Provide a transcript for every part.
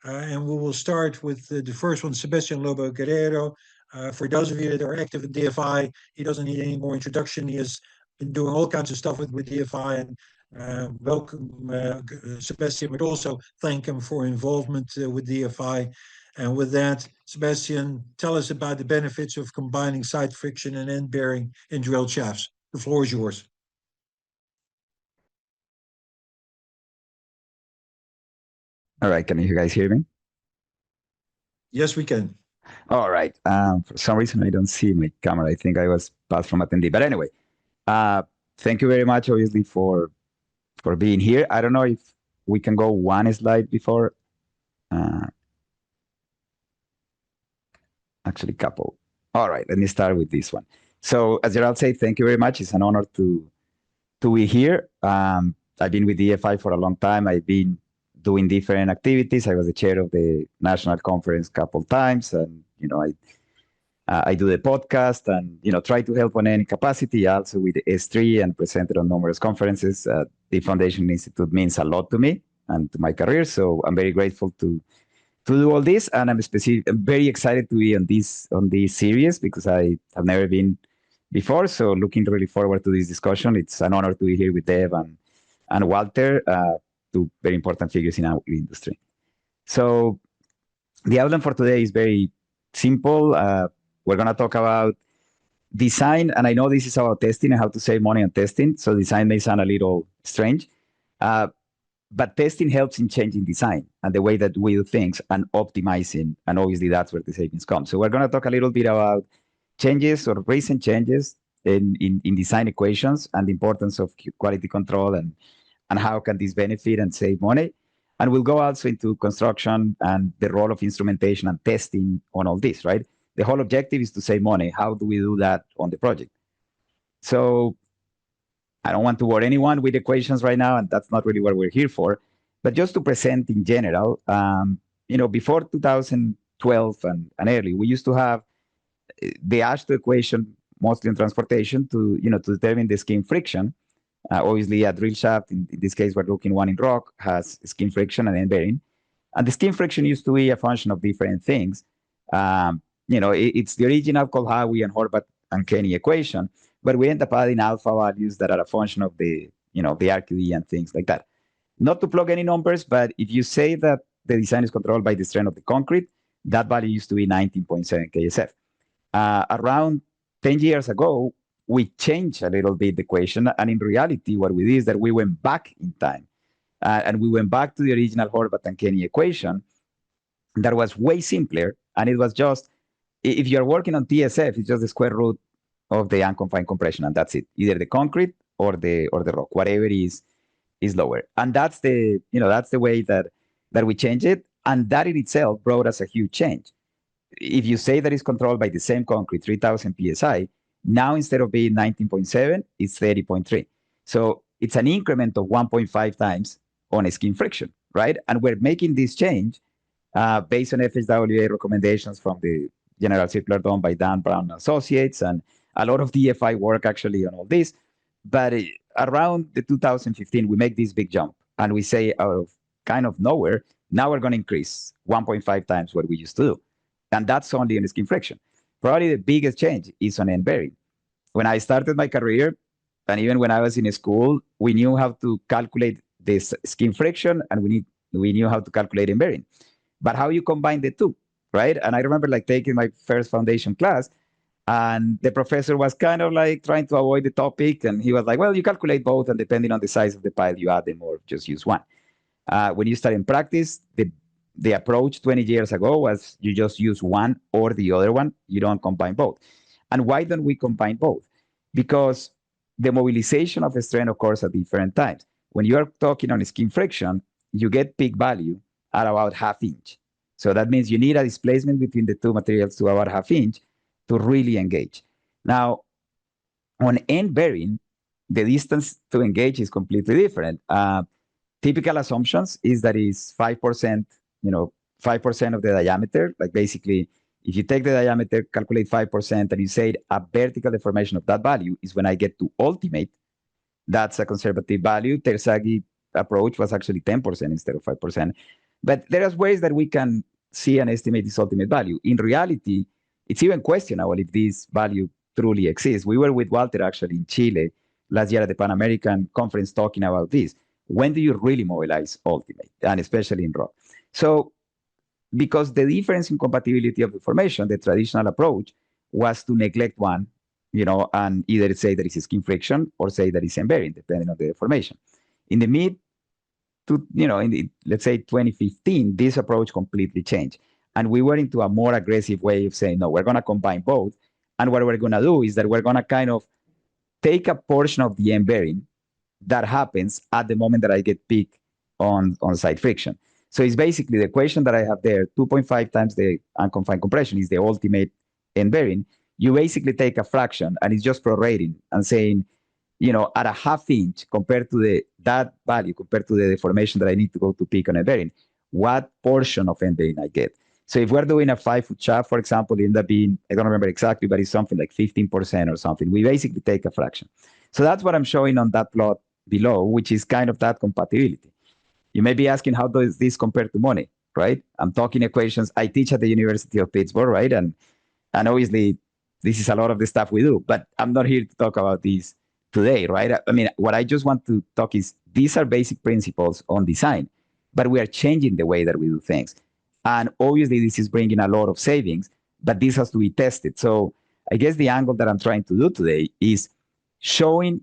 and we will start with the first one, Sebastian Lobo-Guerrero. For those of you that are active in DFI, he doesn't need any more introduction. He has been doing all kinds of stuff with DFI, and welcome Sebastian, but also thank him for involvement with DFI. And with that, Sebastian, tell us about the benefits of combining side friction and end bearing in drilled shafts. The floor is yours. All right, can you guys hear me? Yes, we can. All right. For some reason, I don't see my camera. I think I was passed from attendee. But anyway, thank you very much, obviously, for being here. I don't know if we can go one slide before. Actually, couple. All right, let me start with this one. So, as Gerald said, thank you very much. It's an honor to be here. I've been with DFI for a long time. I've been doing different activities. I was the chair of the national conference a couple times, and I do the podcast and try to help on any capacity. Also with the S3 and presented on numerous conferences. The Foundation Institute means a lot to me and to my career, so I'm very grateful to do all this. And I'm very excited to be on this series because I have never been before. So looking really forward to this discussion. It's an honor to be here with Dave and Walter, two very important figures in our industry. So the outline for today is very simple. We're going to talk about design, and I know this is about testing and how to save money on testing, so design may sound a little strange, but testing helps in changing design and the way that we do things and optimizing, and obviously that's where the savings come. So we're going to talk a little bit about changes or recent changes in design equations and the importance of quality control and how can this benefit and save money. And we'll go also into construction and the role of instrumentation and testing on all this, right? The whole objective is to save money. How do we do that on the project? So I don't want to bore anyone with equations right now, and that's not really what we're here for. But just to present in general, before 2012 and early, we used to have the A.G.E.S equation mostly in transportation to determine the skin friction. Obviously, a drill shaft, in this case, we're looking one in rock, has skin friction and end bearing. And the skin friction used to be a function of different things. It's the original Kolhawi and Horvath and Kenny equation, but we end up adding alpha values that are a function of the RQE and things like that. Not to plug any numbers, but if you say that the design is controlled by the strength of the concrete, that value used to be 19.7 KSF. Around 10 years ago, we changed a little bit the equation, and in reality, what we did is that we went back in time, and we went back to the original Horvath and Kenny equation that was way simpler, and it was just, if you're working on TSF, it's just the square root of the unconfined compression, and that's it. Either the concrete or the rock, whatever is lower. And that's the way that we change it, and that in itself brought us a huge change. If you say that it's controlled by the same concrete, 3000 PSI, now instead of being 19.7, it's 30.3. So it's an increment of 1.5 times on a skin friction, right? And we're making this change based on FHWA recommendations from the general circular done by Dan Brown Associates and a lot of DFI work actually on all this. But around the 2015, we make this big jump and we say out of kind of nowhere, now we're going to increase 1.5 times what we used to do. And that's only on the skin friction. Probably the biggest change is on end bearing. When I started my career, and even when I was in school, we knew how to calculate this skin friction and we knew how to calculate end bearing. But how you combine the two, right? And I remember taking my first foundation class, and the professor was kind of trying to avoid the topic, and he was like, well, you calculate both, and depending on the size of the pile, you add them or just use one. When you start in practice, the approach 20 years ago was you just use one or the other one. You don't combine both. And why don't we combine both? Because the mobilization of a strain occurs at different times. When you are talking on skin friction, you get peak value at about ½ inch. So that means you need a displacement between the two materials to about ½ inch to really engage. Now, on end bearing, the distance to engage is completely different. Typical assumptions is that is 5%, 5% of the diameter. Basically, if you take the diameter, calculate 5%, and you say a vertical deformation of that value is when I get to ultimate. That's a conservative value. Terzaghi approach was actually 10% instead of 5%. But there are ways that we can see and estimate this ultimate value. In reality, it's even questionable if this value truly exists. We were with Walter actually in Chile last year at the Pan American conference talking about this. When do you really mobilize ultimate, and especially in rock? So because the difference in compatibility of the formation, the traditional approach was to neglect one, and either say that it's skin friction or say that it's embedding, depending on the formation. In the mid to, let's say 2015, this approach completely changed. And we went into a more aggressive way of saying, no, we're going to combine both. And what we're going to do is that we're going to kind of take a portion of the embedding that happens at the moment that I get peak on side friction. So it's basically the equation that I have there, 2.5 times the unconfined compression is the ultimate end bearing. You basically take a fraction and it's just prorating and saying, at a half inch compared to that value, compared to the deformation that I need to go to peak on a bearing, what portion of end bearing I get. So if we're doing a 5-foot shaft, for example, it end up being, I don't remember exactly, but it's something like 15% or something. We basically take a fraction. So that's what I'm showing on that plot below, which is kind of that compatibility. You may be asking, how does this compare to money, right? I'm talking equations. I teach at the University of Pittsburgh, right? And obviously, this is a lot of the stuff we do, but I'm not here to talk about this today, right? I mean, what I just want to talk is these are basic principles on design, but we are changing the way that we do things. And obviously, this is bringing a lot of savings, but this has to be tested. So I guess the angle that I'm trying to do today is showing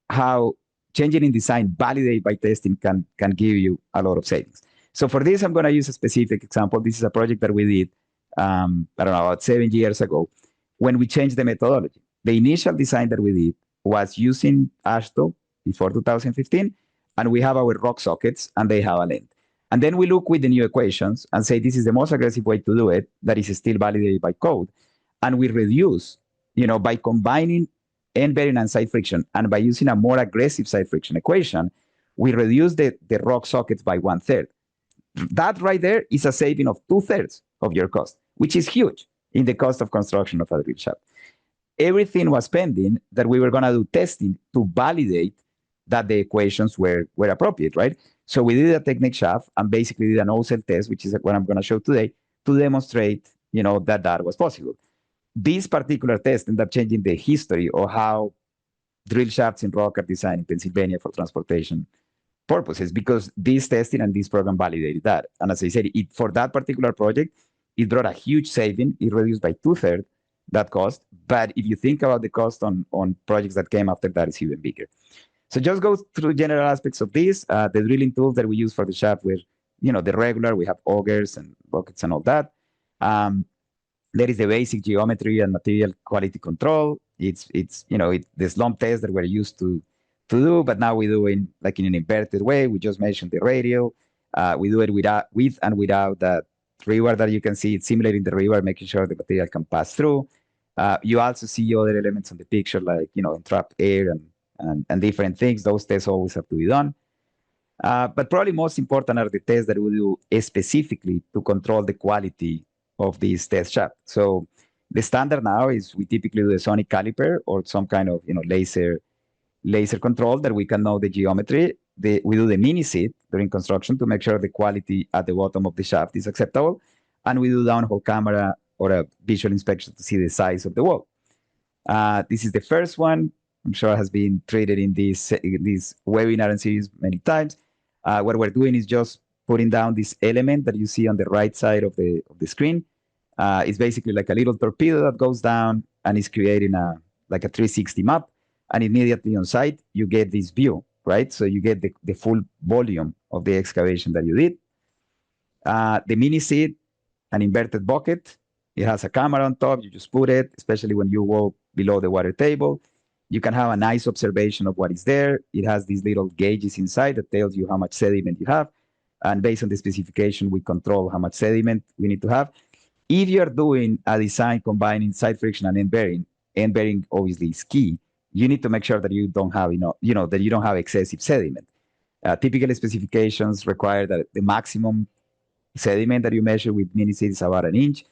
how changing in design validated by testing can give you a lot of savings. So for this, I'm going to use a specific example. This is a project that we did, I don't know, about 7 years ago when we changed the methodology. The initial design that we did was using ASHTO before 2015, and we have our rock sockets, and they have a length. And then we look with the new equations and say, this is the most aggressive way to do it that is still validated by code. And we reduce, by combining end bearing and side friction, and by using a more aggressive side friction equation, we reduce the rock sockets by 1/3. That right there is a saving of 2/3 of your cost, which is huge in the cost of construction of a drill shaft. Everything was pending that we were going to do testing to validate that the equations were appropriate, right? So we did a technique shaft and basically did an O-cell test, which is what I'm going to show today, to demonstrate, that was possible. This particular test ended up changing the history of how drill shafts in rock are designed in Pennsylvania for transportation purposes, because this testing and this program validated that. And as I said, for that particular project, it brought a huge saving. It reduced by 2/3 that cost. But if you think about the cost on projects that came after that, it's even bigger. So just go through general aspects of this. The drilling tools that we use for the shaft were, the regular. We have augers and buckets and all that. There is the basic geometry and material quality control. It's the slump test that we're used to do, but now we do in an inverted way. We just mentioned the radial. We do it with and without that rebar that you can see. It's simulating the rebar, making sure the material can pass through. You also see other elements on the picture, like entrapped air and different things. Those tests always have to be done. But probably most important are the tests that we do specifically to control the quality of this test shaft. So the standard now is we typically do a sonic caliper or some kind of laser control that we can know the geometry. We do the mini seat during construction to make sure the quality at the bottom of the shaft is acceptable. And we do downhole camera or a visual inspection to see the size of the wall. This is the first one. I'm sure it has been treated in this webinar and series many times. What we're doing is just putting down this element that you see on the right side of the screen. It's basically like a little torpedo that goes down and is creating a 360 map. And immediately on site, you get this view, right? So you get the full volume of the excavation that you did. The mini seat, an inverted bucket. It has a camera on top. You just put it, especially when you go below the water table. You can have a nice observation of what is there. It has these little gauges inside that tells you how much sediment you have. And based on the specification, we control how much sediment we need to have. If you're doing a design combining side friction and end bearing obviously is key. You need to make sure that you don't have that you don't have excessive sediment. Typical specifications require that the maximum sediment that you measure with mini seat is about 1 inch,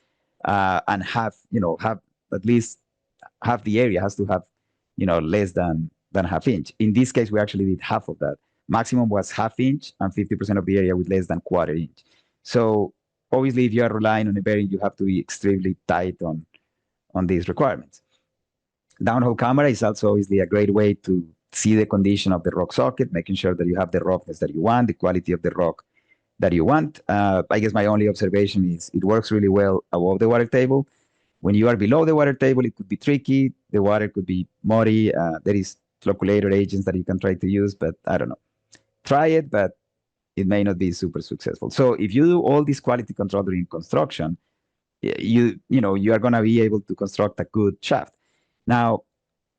and have at least half the area has to have less than ½ inch. In this case, we actually did half of that. Maximum was ½ inch and 50% of the area with less than 1/4 inch. So obviously, if you are relying on a bearing, you have to be extremely tight on these requirements. Downhole camera is also obviously a great way to see the condition of the rock socket, making sure that you have the roughness that you want, the quality of the rock that you want. I guess my only observation is it works really well above the water table. When you are below the water table, it could be tricky. The water could be muddy. There is flocculator agents that you can try to use, but I don't know. Try it, but it may not be super successful. So if you do all this quality control during construction, you are going to be able to construct a good shaft. Now,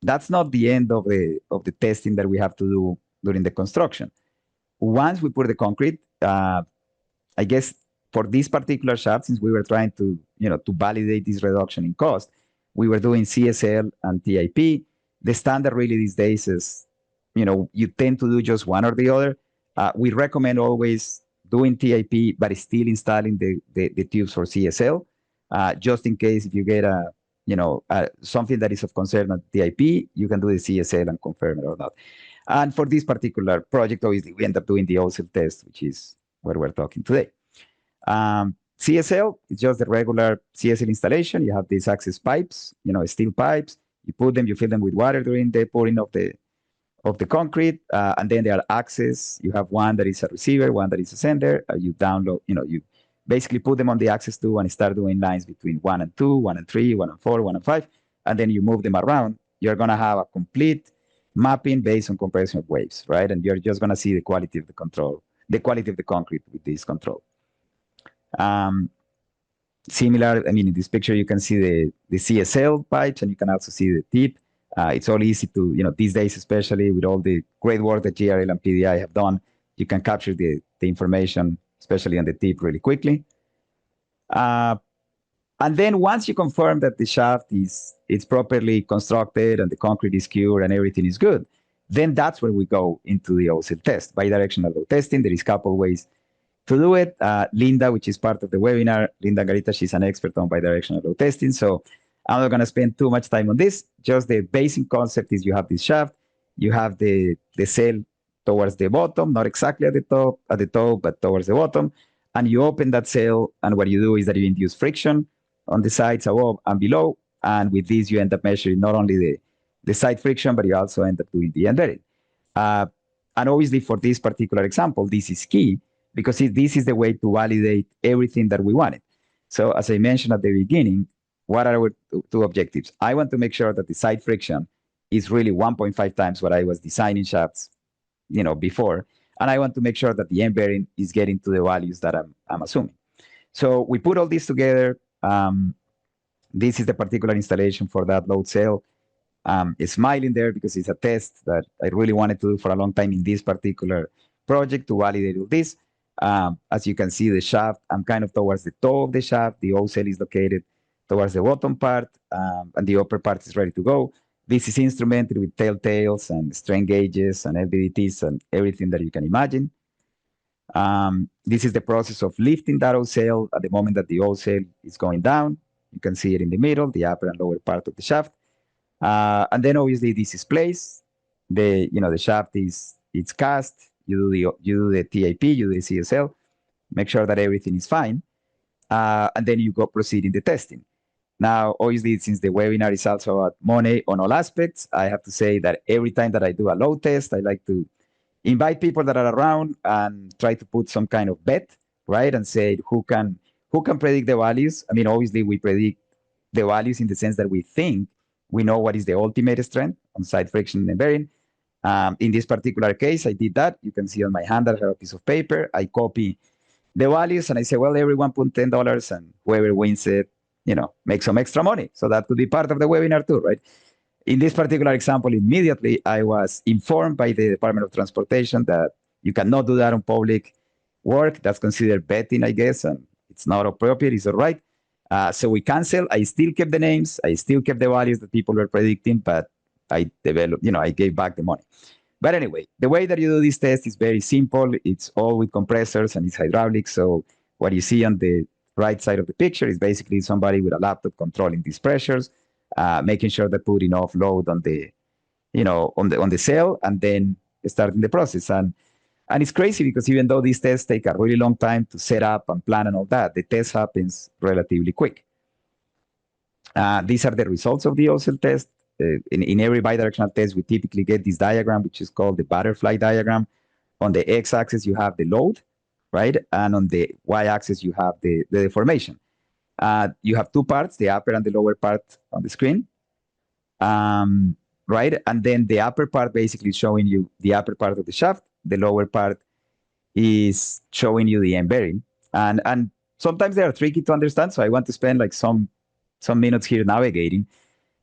that's not the end of the testing that we have to do during the construction. Once we put the concrete, I guess for this particular shaft, since we were trying to validate this reduction in cost, we were doing CSL and TIP. The standard really these days is, you tend to do just one or the other. We recommend always doing TIP, but still installing the tubes for CSL, just in case if you get something that is of concern at TIP, you can do the CSL and confirm it or not. And for this particular project, obviously, we end up doing the OSEL test, which is what we're talking today. CSL is just the regular CSL installation. You have these access pipes, steel pipes. You put them, you fill them with water during the pouring of the concrete, and then there are access. You have one that is a receiver, one that is a sender. You download, you basically put them on the access tube and start doing lines between 1 and 2, 1 and 3, 1 and 4, 1 and 5, and then you move them around. You're going to have a complete mapping based on compression of waves, right? And you're just going to see the quality of the control, the quality of the concrete with this control. Similar, in this picture, you can see the CSL pipes, and you can also see the tip. It's all easy to, these days, especially with all the great work that GRL and PDI have done, you can capture the information, especially on the tip, really quickly. And then once you confirm that the shaft it's properly constructed and the concrete is cured and everything is good, then that's where we go into the OSEL test, bidirectional load testing. There is a couple ways to do it. Linda, which is part of the webinar, Linda Garita, she's an expert on bidirectional load testing. So I'm not going to spend too much time on this. Just the basic concept is you have this shaft, you have the cell towards the bottom, not exactly at the top, but towards the bottom. And you open that cell, and what you do is that you induce friction on the sides above and below. And with this, you end up measuring not only the side friction, but you also end up doing the end bearing. And obviously, for this particular example, this is key because this is the way to validate everything that we wanted. So as I mentioned at the beginning, what are our two objectives? I want to make sure that the side friction is really 1.5 times what I was designing shafts, before. And I want to make sure that the end bearing is getting to the values that I'm assuming. So we put all this together. This is the particular installation for that load cell. It's smiling there because it's a test that I really wanted to do for a long time in this particular project to validate all this. As you can see, the shaft, I'm kind of towards the top of the shaft. The O cell is located towards the bottom part, and the upper part is ready to go. This is instrumented with telltales and strain gauges and LVDTs and everything that you can imagine. This is the process of lifting that O cell at the moment that the O cell is going down. You can see it in the middle, the upper and lower part of the shaft. And then obviously this is placed. The shaft it's cast. You do the TIP, you do the CSL, make sure that everything is fine, and then you go proceed in the testing. Now, obviously, since the webinar is also about money on all aspects, I have to say that every time that I do a load test, I like to invite people that are around and try to put some kind of bet, right? And say who can predict the values. Obviously, we predict the values in the sense that we think we know what is the ultimate strength on side friction and bearing. In this particular case, I did that. You can see on my hand, I have a piece of paper. I copy the values and I say, well, everyone put $10 and whoever wins it, make some extra money. So that could be part of the webinar too, right? In this particular example, immediately I was informed by the Department of Transportation that you cannot do that on public work. That's considered betting, I guess, and it's not appropriate. It's all right. So we canceled. I still kept the names. I still kept the values that people were predicting, but I developed, I gave back the money. But anyway, the way that you do this test is very simple. It's all with compressors and it's hydraulic. So what you see on the right side of the picture is basically somebody with a laptop controlling these pressures, making sure they put enough load on the, on the cell, and then starting the process. And And it's crazy because even though these tests take a really long time to set up and plan and all that, the test happens relatively quick. These are the results of the OSEL test. In every bidirectional test, we typically get this diagram, which is called the butterfly diagram. On the x-axis, you have the load, right? And on the y-axis, you have the deformation. You have two parts, the upper and the lower part on the screen, right? And then the upper part basically is showing you the upper part of the shaft. The lower part is showing you the end bearing. And sometimes they are tricky to understand, so I want to spend like some minutes here navigating.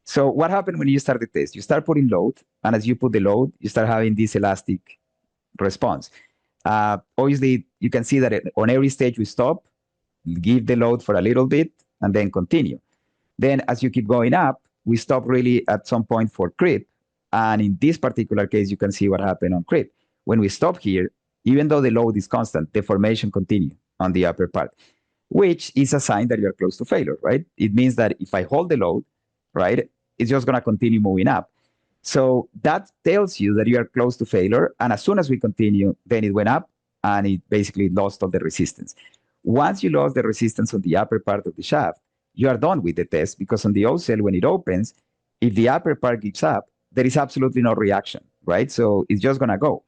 So what happened when you start the test? You start putting load, and as you put the load, you start having this elastic response. Obviously, you can see that on every stage we stop, give the load for a little bit, and then continue. Then as you keep going up, we stop really at some point for creep. And in this particular case, you can see what happened on creep. When we stop here, even though the load is constant, deformation continues on the upper part, which is a sign that you're close to failure, right? It means that if I hold the load, right, it's just going to continue moving up. So that tells you that you are close to failure. And as soon as we continue, then it went up and it basically lost all the resistance. Once you lost the resistance on the upper part of the shaft, you are done with the test, because on the OSEL, when it opens, if the upper part gives up, there is absolutely no reaction, right? So it's just going to go.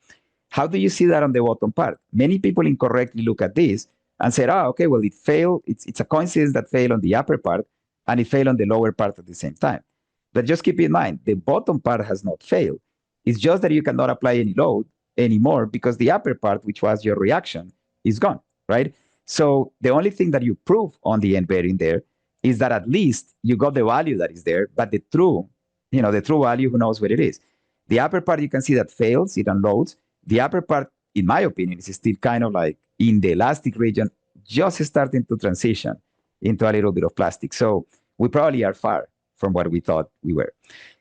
How do you see that on the bottom part? Many people incorrectly look at this and say, oh, okay, well, it failed. It's a coincidence that failed on the upper part and it failed on the lower part at the same time. But just keep in mind, the bottom part has not failed. It's just that you cannot apply any load anymore because the upper part, which was your reaction, is gone, right? So the only thing that you prove on the end bearing there is that at least you got the value that is there, but the true value, who knows what it is. The upper part, you can see that fails, it unloads. The upper part, in my opinion, is still kind of like in the elastic region, just starting to transition into a little bit of plastic. So we probably are far from what we thought we were.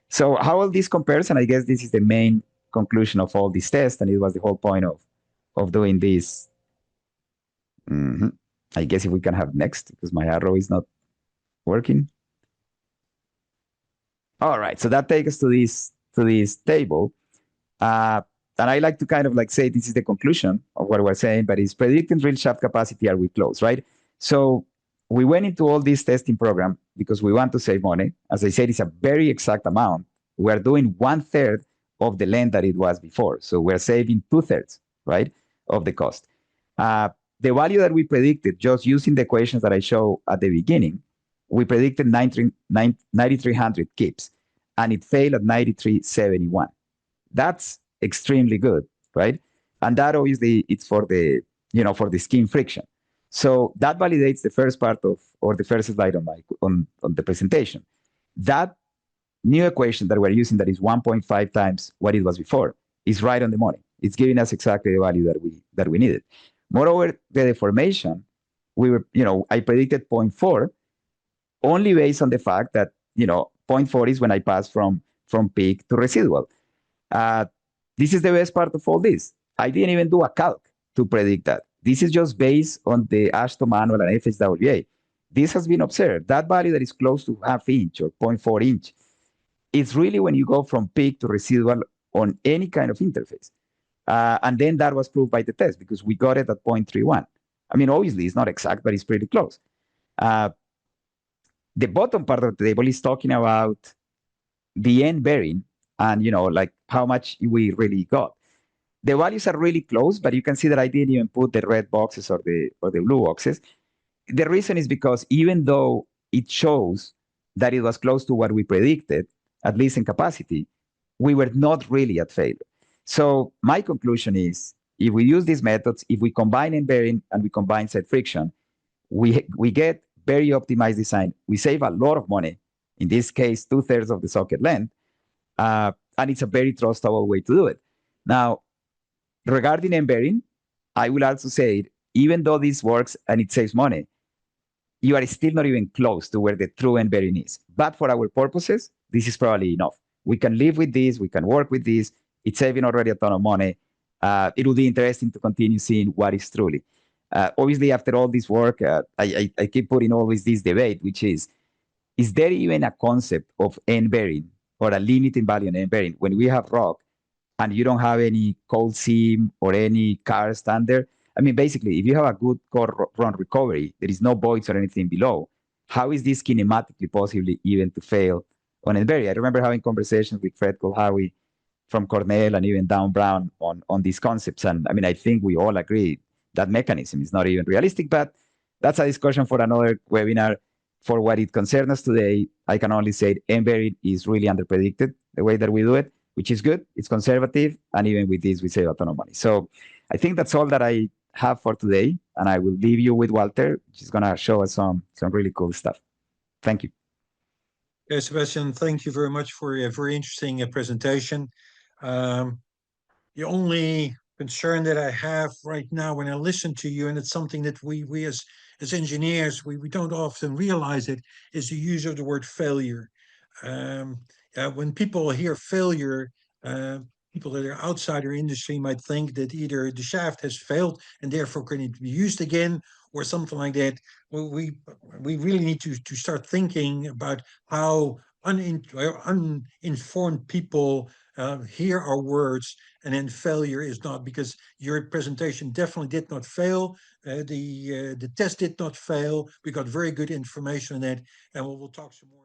So how all this compares, and I guess this is the main conclusion of all these tests, and it was the whole point of doing this. I guess if we can have next, because my arrow is not working. All right, so that takes us to this table. And I like to kind of like say this is the conclusion of what we're saying, but it's predicting drill shaft capacity, are we close, right? So we went into all this testing program because we want to save money. As I said, it's a very exact amount. We're doing 1/3 of the length that it was before. So we're saving 2/3, right, of the cost. The value that we predicted, just using the equations that I showed at the beginning, we predicted 9,300 kips, and it failed at 9,371. That's extremely good, right? And that obviously it's for the skin friction. So that validates the first part or the first slide on the presentation. That new equation that we're using, that is 1.5 times what it was before, is right on the money. It's giving us exactly the value that we needed. Moreover, the deformation, I predicted 0.4 only based on the fact that 0.4 is when I pass from peak to residual. This is the best part of all this. I didn't even do a calc to predict that. This is just based on the Ashton manual and FHWA. This has been observed. That value that is close to 1/2 inch or 0.4 inch, it's really when you go from peak to residual on any kind of interface. And then that was proved by the test because we got it at 0.31. I mean, obviously, it's not exact, but it's pretty close. The bottom part of the table is talking about the end bearing and, like how much we really got. The values are really close, but you can see that I didn't even put the red boxes or the blue boxes. The reason is because even though it shows that it was close to what we predicted, at least in capacity, we were not really at failure. So my conclusion is, if we use these methods, if we combine end bearing and we combine set friction, we get very optimized design. We save a lot of money, in this case, 2/3 of the socket length, and it's a very trustable way to do it. Now, regarding end bearing, I will also say, even though this works and it saves money, you are still not even close to where the true end bearing is. But for our purposes, this is probably enough. We can live with this. We can work with this. It's saving already a ton of money. It will be interesting to continue seeing what is truly. Obviously, after all this work, I keep putting always this debate, which is there even a concept of end bearing or a limiting value on end bearing when we have rock and you don't have any cold seam or any car standard, I mean, basically, if you have a good core run recovery, there is no voids or anything below. How is this kinematically possibly even to fail on Enberry? I remember having conversations with Fred Colhowie from Cornell and even Dan Brown on these concepts. And I mean, I think we all agree that mechanism is not even realistic, but that's a discussion for another webinar. For what it concerns us today, I can only say Enberry is really underpredicted the way that we do it, which is good. It's conservative. And even with this, we save a ton of money. So I think that's all that I have for today. And I will leave you with Walter, which is going to show us some really cool stuff. Thank you. Yeah, Sebastian, thank you very much for a very interesting presentation. The only concern that I have right now when I listen to you, and it's something that we as engineers, we don't often realize it, is the use of the word failure. When people hear failure, people that are outside our industry might think that either the shaft has failed and therefore can be used again or something like that. Well, we really need to start thinking about how uninformed people hear our words, and then failure is not, because your presentation definitely did not fail. The test did not fail. We got very good information on that, and we'll talk some more.